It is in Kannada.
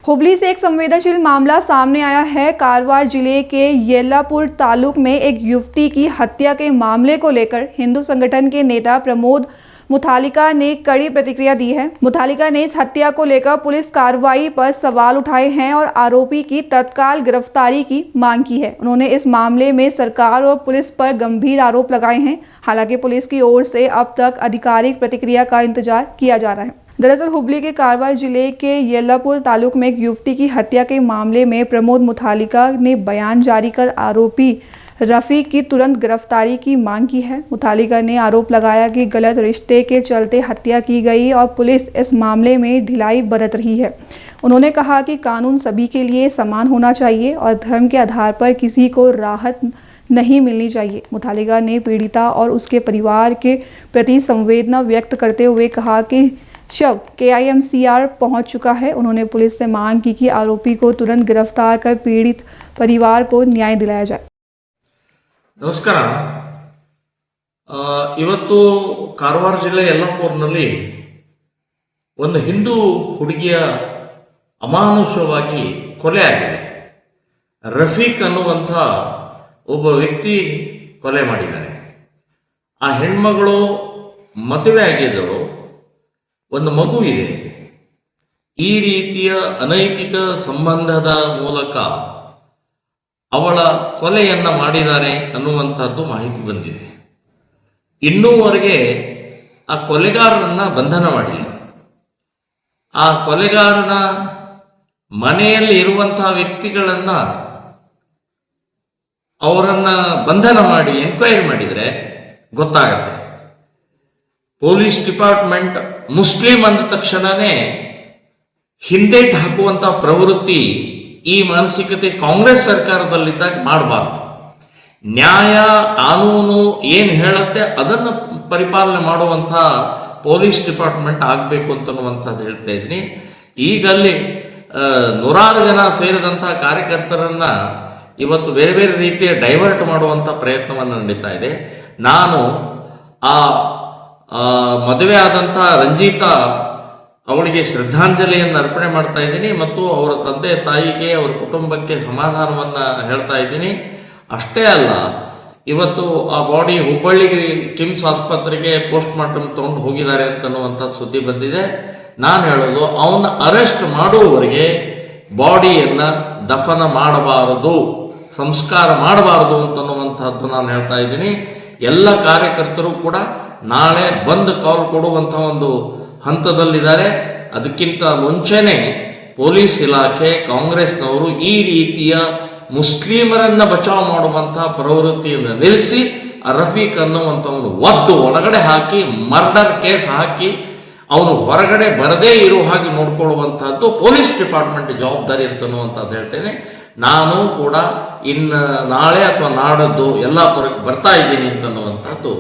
हुबली से एक संवेदनशील मामला सामने आया है। कारवार जिले के येल्लापुर तालुक में एक युवती की हत्या के मामले को लेकर हिंदू संगठन के नेता प्रमोद मुथालिका ने कड़ी प्रतिक्रिया दी है। मुथालिका ने इस हत्या को लेकर पुलिस कार्रवाई पर सवाल उठाए हैं और आरोपी की तत्काल गिरफ्तारी की मांग की है। उन्होंने इस मामले में सरकार और पुलिस पर गंभीर आरोप लगाए हैं। हालांकि पुलिस की ओर से अब तक आधिकारिक प्रतिक्रिया का इंतजार किया जा रहा है। दरअसल हुबली के कारवार जिले के येल्लापुर तालुक में एक युवती की हत्या के मामले में प्रमोद मुथालिका ने बयान जारी कर आरोपी रफ़ी की तुरंत गिरफ्तारी की मांग की है। मुथालिका ने आरोप लगाया कि गलत रिश्ते के चलते हत्या की गई और पुलिस इस मामले में ढिलाई बरत रही है। उन्होंने कहा कि कानून सभी के लिए समान होना चाहिए और धर्म के आधार पर किसी को राहत नहीं मिलनी चाहिए। मुथालिका ने पीड़िता और उसके परिवार के प्रति संवेदना व्यक्त करते हुए कहा कि शव KIMCR पहुंच चुका है। उन्होंने पुलिस से मांग की कि आरोपी को तुरंत गिरफ्तार कर पीड़ित परिवार को न्याय दिलाया जाए। ನಮಸ್ಕಾರ. ಇವತ್ತು ಕಾರವಾರ ಜಿಲ್ಲೆ ಯಲ್ಲಾಪುರನಲ್ಲಿ ಒಂದು ಹಿಂದೂ ಹುಡುಗಿಯ ಅಮಾನುಷವಾಗಿ ಕೊಲೆ ಆಗಿದೆ. ರಫೀಕ್ ಅನ್ನುವಂಥ ಒಬ್ಬ ವ್ಯಕ್ತಿ ಕೊಲೆ ಮಾಡಿದ್ದಾನೆ. ಆ ಹೆಣ್ಮಗಳು ಮದುವೆ ಆಗಿದ್ದಳು, ಒಂದು ಮಗು ಇದೆ. ಈ ರೀತಿಯ ಅನೈತಿಕ ಸಂಬಂಧದ ಮೂಲಕ ಅವಳ ಕೊಲೆಯನ್ನ ಮಾಡಿದ್ದಾರೆ ಅನ್ನುವಂಥದ್ದು ಮಾಹಿತಿ ಬಂದಿದೆ. ಇನ್ನೂವರೆಗೆ ಆ ಕೊಲೆಗಾರರನ್ನ ಬಂಧನ ಮಾಡಿಲ್ಲ. ಆ ಕೊಲೆಗಾರನ ಮನೆಯಲ್ಲಿ ಇರುವಂತಹ ವ್ಯಕ್ತಿಗಳನ್ನ ಅವರನ್ನ ಬಂಧನ ಮಾಡಿ ಎನ್ಕ್ವೈರಿ ಮಾಡಿದರೆ ಗೊತ್ತಾಗತ್ತೆ. ಪೊಲೀಸ್ ಡಿಪಾರ್ಟ್ಮೆಂಟ್ ಮುಸ್ಲಿಂ ಅಂದ ತಕ್ಷಣನೇ ಹಿಂದೇಟು ಹಾಕುವಂತಹ ಪ್ರವೃತ್ತಿ ಈ ಮಾನಸಿಕತೆ ಕಾಂಗ್ರೆಸ್ ಸರ್ಕಾರದಲ್ಲಿದ್ದಾಗ ಮಾಡಬಾರ್ದು. ನ್ಯಾಯ ಕಾನೂನು ಏನು ಹೇಳುತ್ತೆ ಅದನ್ನು ಪರಿಪಾಲನೆ ಮಾಡುವಂಥ ಪೊಲೀಸ್ ಡಿಪಾರ್ಟ್ಮೆಂಟ್ ಆಗಬೇಕು ಅಂತನ್ನುವಂಥದ್ದು ಹೇಳ್ತಾ ಇದ್ದೀನಿ. ಈಗ ಅಲ್ಲಿ ನೂರಾರು ಜನ ಸೇರಿದಂತಹ ಕಾರ್ಯಕರ್ತರನ್ನ ಇವತ್ತು ಬೇರೆ ಬೇರೆ ರೀತಿಯ ಡೈವರ್ಟ್ ಮಾಡುವಂಥ ಪ್ರಯತ್ನವನ್ನು ನಡೀತಾ ಇದೆ. ನಾನು ಆ ಮದುವೆ ಆದಂಥ ರಂಜಿತಾ ಅವಳಿಗೆ ಶ್ರದ್ಧಾಂಜಲಿಯನ್ನು ಅರ್ಪಣೆ ಮಾಡ್ತಾ ಇದ್ದೀನಿ ಮತ್ತು ಅವರ ತಂದೆ ತಾಯಿಗೆ ಅವರ ಕುಟುಂಬಕ್ಕೆ ಸಮಾಧಾನವನ್ನು ಹೇಳ್ತಾ ಇದ್ದೀನಿ. ಅಷ್ಟೇ ಅಲ್ಲ, ಇವತ್ತು ಆ ಬಾಡಿ ಹುಬ್ಬಳ್ಳಿಗೆ ಕಿಮ್ಸ್ ಆಸ್ಪತ್ರೆಗೆ ಪೋಸ್ಟ್ ಮಾರ್ಟಮ್ ತಗೊಂಡು ಹೋಗಿದ್ದಾರೆ ಅಂತನ್ನುವಂಥ ಸುದ್ದಿ ಬಂದಿದೆ. ನಾನು ಹೇಳೋದು, ಅವನ್ನ ಅರೆಸ್ಟ್ ಮಾಡುವವರೆಗೆ ಬಾಡಿಯನ್ನು ದಫನ ಮಾಡಬಾರದು, ಸಂಸ್ಕಾರ ಮಾಡಬಾರದು ಅಂತನ್ನುವಂಥದ್ದು ನಾನು ಹೇಳ್ತಾ ಇದ್ದೀನಿ. ಎಲ್ಲ ಕಾರ್ಯಕರ್ತರು ಕೂಡ ನಾಳೆ ಬಂದು ಕಾಲ್ ಕೊಡುವಂಥ ಒಂದು ಹಂತದಲ್ಲಿದ್ದಾರೆ. ಅದಕ್ಕಿಂತ ಮುಂಚೆನೆ ಪೊಲೀಸ್ ಇಲಾಖೆ, ಕಾಂಗ್ರೆಸ್ನವರು ಈ ರೀತಿಯ ಮುಸ್ಲಿಮರನ್ನ ಬಚಾವ್ ಮಾಡುವಂತಹ ಪ್ರವೃತ್ತಿಯನ್ನು ನಿಲ್ಲಿಸಿ ಆ ರಫೀಕ್ ಅನ್ನುವಂಥವನು ಒದ್ದು ಒಳಗಡೆ ಹಾಕಿ ಮರ್ಡರ್ ಕೇಸ್ ಹಾಕಿ ಅವನು ಹೊರಗಡೆ ಬರದೇ ಇರೋ ಹಾಗೆ ನೋಡ್ಕೊಳ್ಳುವಂತಹದ್ದು ಪೊಲೀಸ್ ಡಿಪಾರ್ಟ್ಮೆಂಟ್ ಜವಾಬ್ದಾರಿ ಅಂತನ್ನುವಂಥದ್ದು ಹೇಳ್ತೇನೆ. ನಾನು ಕೂಡ ಇನ್ನು ನಾಳೆ ಅಥವಾ ನಾಡದ್ದು ಯಲ್ಲಾಪುರಕ್ಕೆ ಬರ್ತಾ ಇದ್ದೀನಿ ಅಂತನ್ನುವಂಥದ್ದು